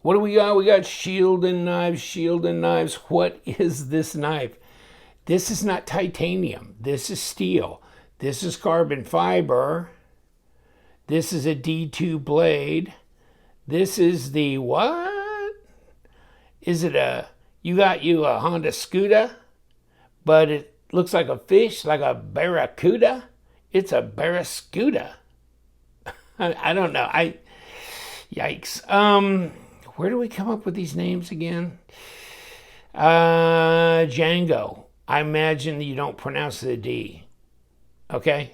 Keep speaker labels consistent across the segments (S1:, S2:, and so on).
S1: What do we got? We got Shieldon Knives, Shieldon Knives. What is this knife? This is not titanium. This is steel. This is carbon fiber. This is a D2 blade. This is the what? Is it you got a Honda Scuda, but it looks like a fish, like a barracuda? It's a barraskewda. I don't know. Yikes. Where do we come up with these names again? Django. I imagine you don't pronounce the D. Okay?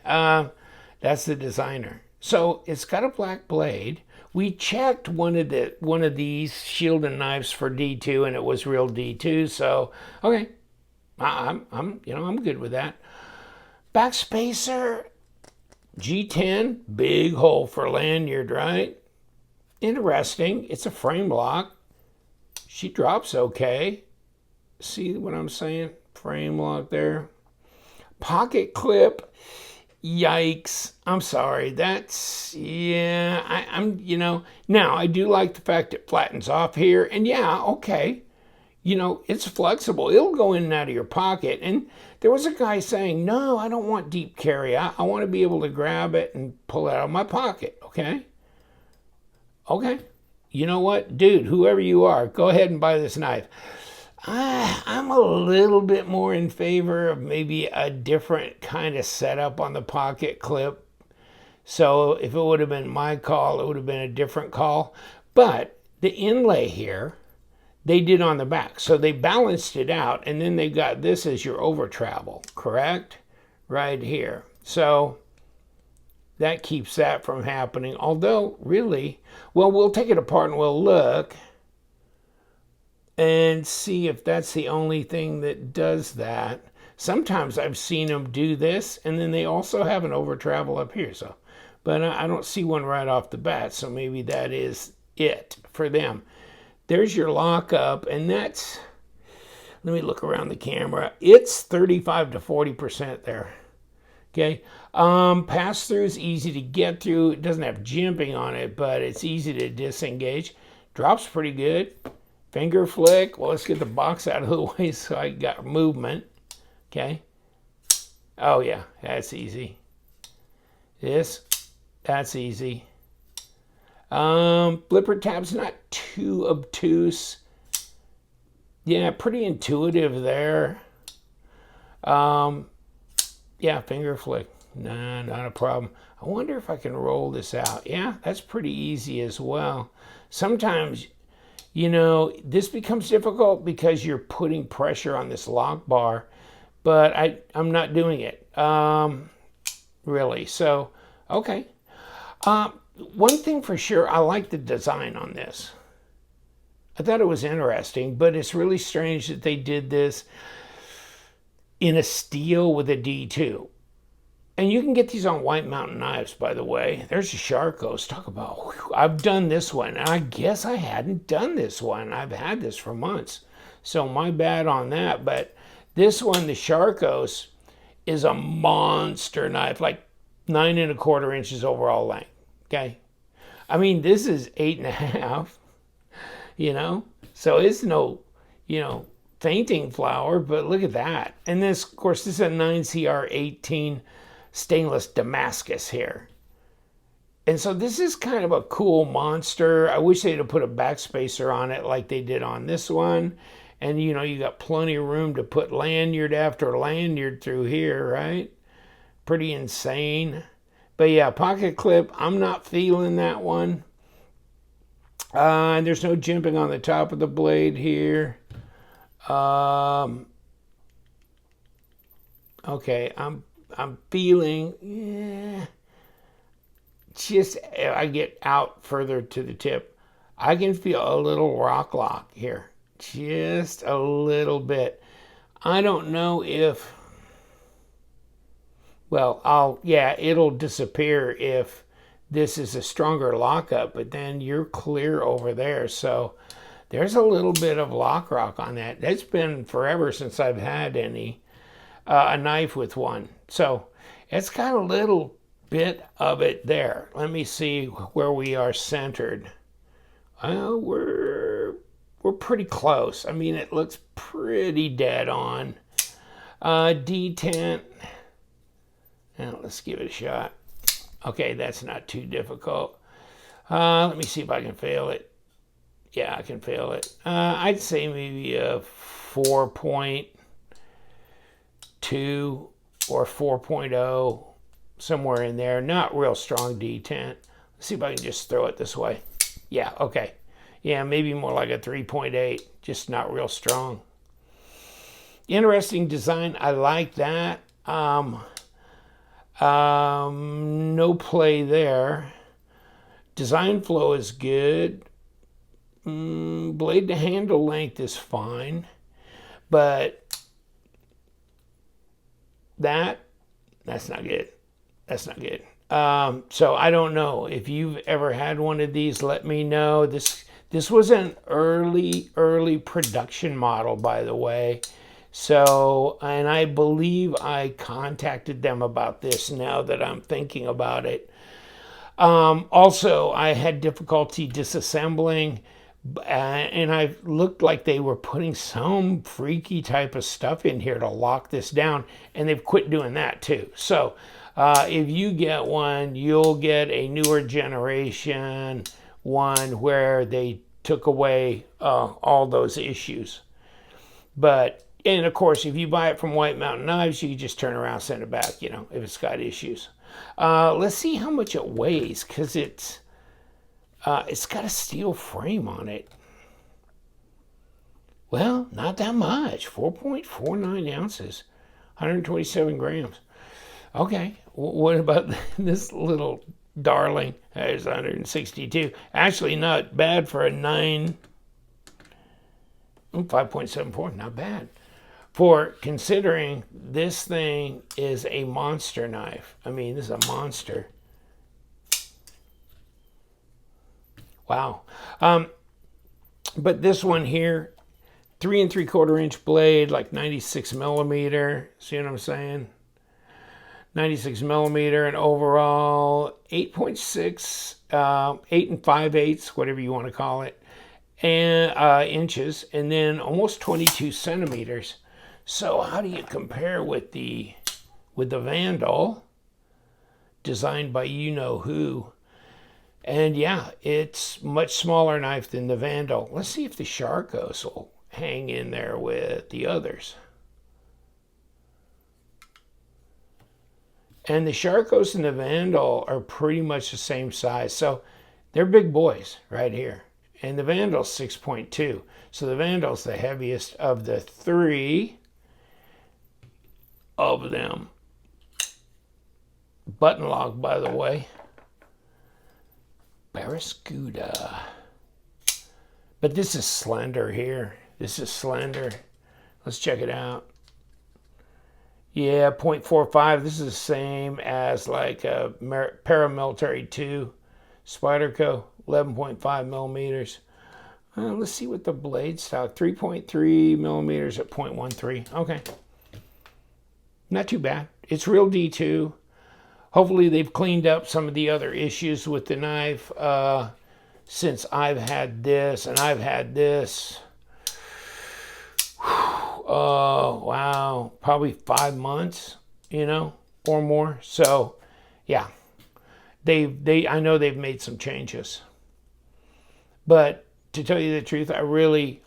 S1: That's the designer. So it's got a black blade. We checked one of these Shieldon knives for D2, and it was real D2. So okay, I'm good with that. Backspacer, G10, big hole for lanyard, right? Interesting. It's a frame lock. She drops okay. See what I'm saying? Frame lock there. Pocket clip. Yikes. I'm sorry. That's, yeah, now I do like the fact it flattens off here. And yeah, okay. It's flexible. It'll go in and out of your pocket. And there was a guy saying, no, I don't want deep carry. I want to be able to grab it and pull it out of my pocket. Okay. Okay. You know what? Dude, whoever you are, go ahead and buy this knife. I'm a little bit more in favor of maybe a different kind of setup on the pocket clip. So if it would have been my call, it would have been a different call. But the inlay here, they did on the back. So they balanced it out, and then they got this as your over travel, correct? Right here. So that keeps that from happening. Although, really, well, we'll take it apart and we'll look and see if that's the only thing that does that. Sometimes I've seen them do this, and then they also have an over travel up here. So, but I don't see one right off the bat, so maybe that is it for them. There's your lockup, and that's, let me look around the camera. It's 35 to 40% there. Okay. Pass through is easy to get through. It doesn't have jimping on it, but it's easy to disengage. Drops pretty good. Finger flick. Well, let's get the box out of the way so I got movement. Okay. Oh, yeah, that's easy. That's easy. Flipper tab's not too obtuse. Yeah, pretty intuitive there. Yeah, finger flick. Nah, not a problem. I wonder if I can roll this out. Yeah, that's pretty easy as well. Sometimes, this becomes difficult because you're putting pressure on this lock bar, but I'm not doing it, really. So, okay. One thing for sure, I like the design on this. I thought it was interesting, but it's really strange that they did this in a steel with a D2. And you can get these on White Mountain Knives, by the way. There's a Sharkos. Talk about, whew, I've done this one. And I guess I hadn't done this one. I've had this for months. So my bad on that. But this one, the Sharkos, is a monster knife, like 9 1/4 inches overall length. Okay. I mean, this is 8 1/2, so it's no, fainting flower, but look at that. And this, of course, this is a 9CR18 stainless Damascus here. And so this is kind of a cool monster. I wish they'd have put a backspacer on it like they did on this one. And, you got plenty of room to put lanyard after lanyard through here, right? Pretty insane. But yeah, pocket clip, I'm not feeling that one. And there's no jimping on the top of the blade here. Okay, I'm feeling, yeah, just I get out further to the tip, I can feel a little rock lock here, just a little bit. I don't know if, well, it'll disappear if this is a stronger lockup, but then you're clear over there. So there's a little bit of lock rock on that. That's been forever since I've had a knife with one. So it's got a little bit of it there. Let me see where we are centered. We're pretty close. I mean, it looks pretty dead on. D10. Now, let's give it a shot. Okay, that's not too difficult. Let me see if I can fail it. Yeah, I can fail it. I'd say maybe a 4.2 or 4.0, somewhere in there. Not real strong D10. Let's see if I can just throw it this way. Yeah, okay. Yeah, maybe more like a 3.8, just not real strong. Interesting design. I like that. No play there. Design flow is good. Blade to handle length is fine. But that's not good. That's not good. So I don't know. If you've ever had one of these, let me know. This was an early production model, by the way. So, and I believe I contacted them about this now that I'm thinking about it. Also, I had difficulty disassembling, and I looked like they were putting some freaky type of stuff in here to lock this down, and they've quit doing that too. So, if you get one, you'll get a newer generation one where they took away all those issues. But, and of course, if you buy it from White Mountain Knives, you can just turn around and send it back, you know, if it's got issues. Let's see how much it weighs, because it's got a steel frame on it. Well, not that much. 4.49 ounces, 127 grams. Okay, what about this little darling? It's 162. Actually, not bad for a 5.74. Not bad. For considering this thing is a monster knife. I mean, this is a monster. Wow. But this one here, 3 3/4 inch blade, like 96 millimeter. See what I'm saying? 96 millimeter, and overall 8.6, 8 5/8, whatever you want to call it, and inches, and then almost 22 centimeters. So how do you compare with the Vandal, designed by you know who? And yeah, it's much smaller knife than the Vandal. Let's see if the Sharkos will hang in there with the others. And the Sharkos and the Vandal are pretty much the same size. So they're big boys right here. And the Vandal's 6.2. So the Vandal's the heaviest of the three of them. Button lock, by the way. Barraskewda. But this is slender here. This is slender. Let's check it out. Yeah, 0.45. This is the same as like a Paramilitary 2 Spyderco, 11.5 millimeters. Let's see what the blade stock, 3.3 millimeters at 0.13. Okay. Not too bad. It's real D2. Hopefully they've cleaned up some of the other issues with the knife since I've had this and I've had this. Oh, wow. Probably 5 months, you know, or more. So, yeah. I know they've made some changes. But to tell you the truth, I like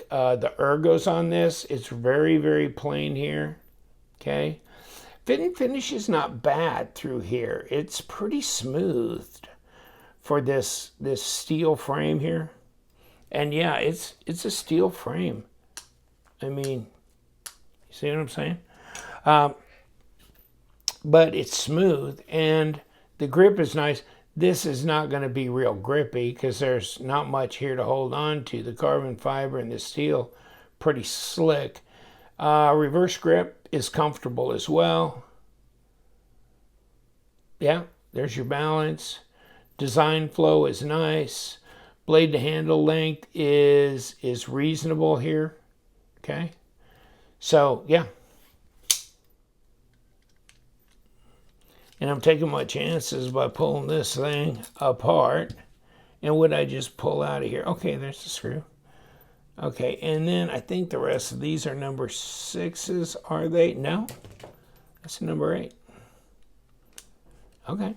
S1: the ergos on this. It's very, very plain here. Okay. Fit and finish is not bad through here. It's pretty smoothed for this steel frame here. And yeah, it's a steel frame. I mean, you see what I'm saying? But it's smooth and the grip is nice. This is not going to be real grippy because there's not much here to hold on to. The carbon fiber and the steel, pretty slick. Reverse grip is comfortable as well. Yeah, there's your balance. Design flow is nice. Blade to handle length is reasonable here. Okay, so yeah. And I'm taking my chances by pulling this thing apart And what I just pull out of here? Okay, there's the screw. Okay, and then I think the rest of these are number 6s, are they? No, that's number 8. Okay.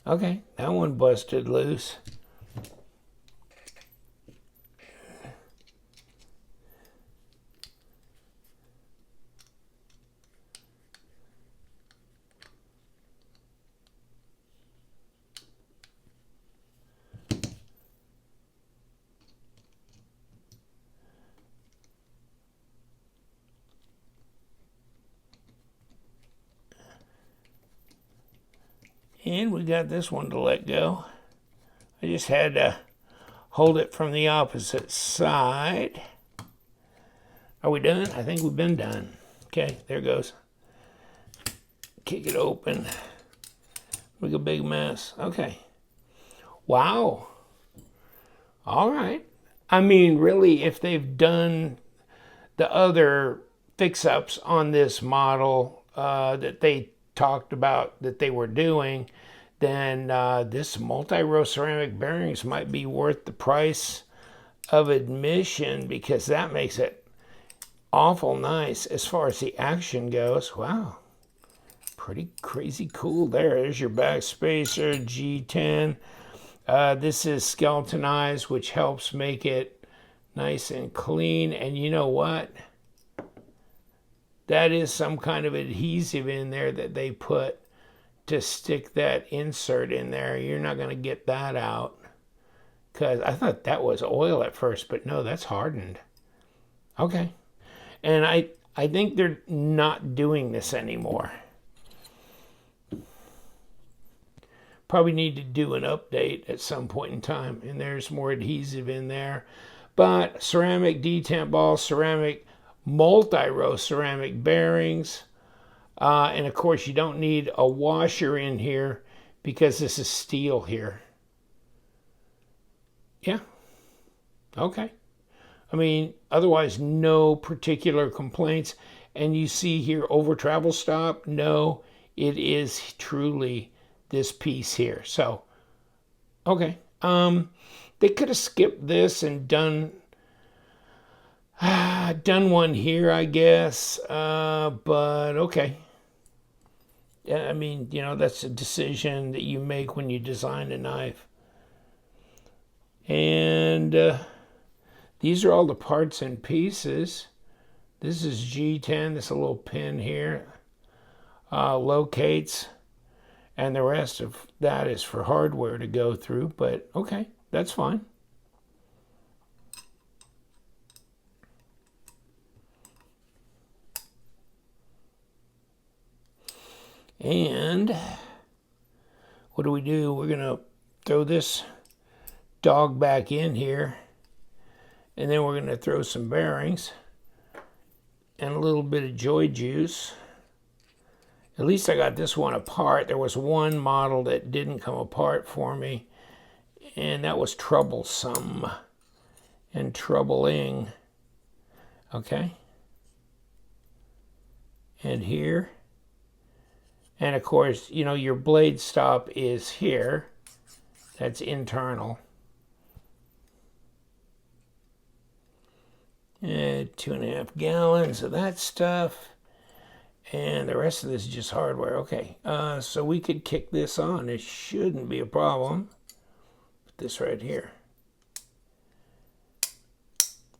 S1: Okay, that one busted loose. And we got this one to let go. I just had to hold it from the opposite side. Are we done? I think we've been done. Okay, there goes. Kick it open. Make a big mess. Okay. Wow. All right. I mean, really, if they've done the other fix-ups on this model that they talked about that they were doing, then this multi-row ceramic bearings might be worth the price of admission, because that makes it awful nice as far as the action goes. Wow, pretty crazy cool there. There's your back spacer, G10. This is Shieldon Knives, which helps make it nice and clean. And you know what? That is some kind of adhesive in there that they put to stick that insert in there. You're not going to get that out, because I thought that was oil at first, but no, that's hardened. Okay. And I think they're not doing this anymore. Probably need to do an update at some point in time, and there's more adhesive in there. But ceramic detent balls, ceramic multi-row ceramic bearings, and of course you don't need a washer in here because this is steel here. Yeah. Okay. I mean, otherwise no particular complaints. And you see here over travel stop, no, it is truly this piece here. So okay, they could have skipped this and done one here, I guess, but okay. Yeah, I mean, you know, that's a decision that you make when you design a knife. And these are all the parts and pieces. This is G10, this little pin here, locates, and the rest of that is for hardware to go through, but okay, that's fine. And what do? We're going to throw this dog back in here, and then we're going to throw some bearings and a little bit of joy juice. At least I got this one apart. There was one model that didn't come apart for me, and that was troublesome and troubling. Okay. And here. And of course, you know, your blade stop is here. That's internal. And 2.5 gallons of that stuff. And the rest of this is just hardware. Okay, so we could kick this on. It shouldn't be a problem. Put this right here.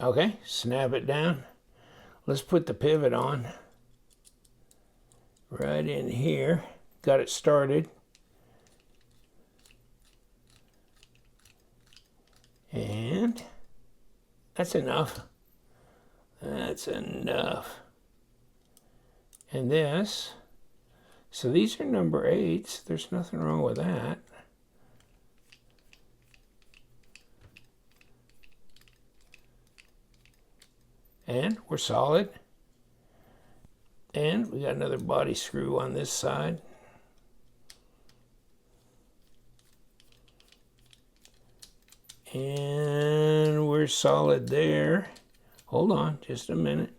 S1: Okay, snap it down. Let's put the pivot on. Right in here. Got it started. And that's enough. That's enough. And this, so these are number 8s. There's nothing wrong with that. And we're solid. And we got another body screw on this side. And we're solid there. Hold on just a minute.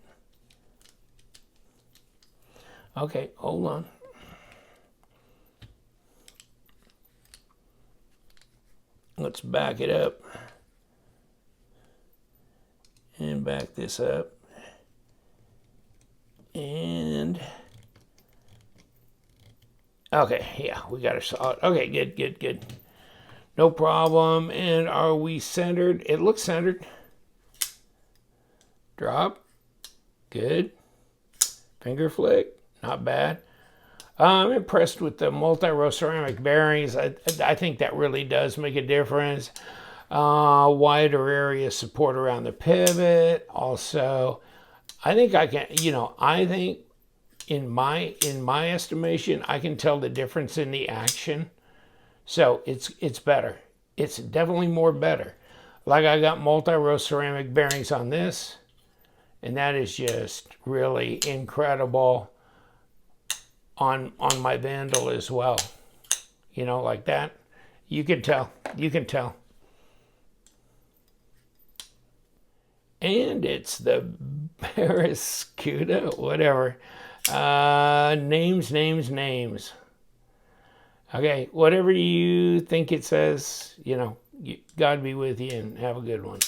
S1: Okay, hold on. Let's back it up. And back this up. And okay, yeah, we got it solid. Okay, good. No problem. And are we centered? It looks centered. Drop. Good. Finger flick. Not bad. I'm impressed with the multi-row ceramic bearings. I think that really does make a difference. Wider area support around the pivot. Also, I think I can, I think in my estimation, I can tell the difference in the action. So it's better. It's definitely more better. Like I got multi-row ceramic bearings on this, and that is just really incredible on my Vandal as well. Like that. You can tell. And it's the Barraskewda, whatever. Names. Okay, whatever you think it says, God be with you and have a good one.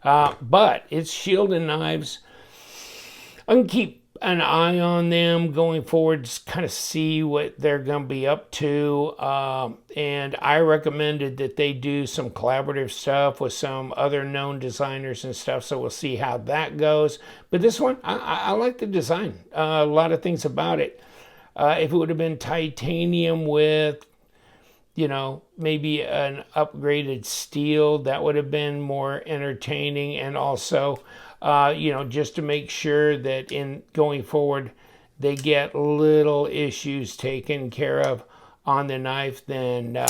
S1: But it's Shieldon Knives. I can keep an eye on them going forward, just kind of see what they're going to be up to. And I recommended that they do some collaborative stuff with some other known designers and stuff, so we'll see how that goes. But this one, I like the design. A lot of things about it. If it would have been titanium with, maybe an upgraded steel, that would have been more entertaining. And also, just to make sure that in going forward, they get little issues taken care of on the knife, then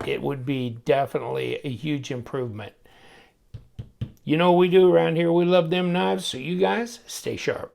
S1: it would be definitely a huge improvement. You know what we do around here? We love them knives, so you guys stay sharp.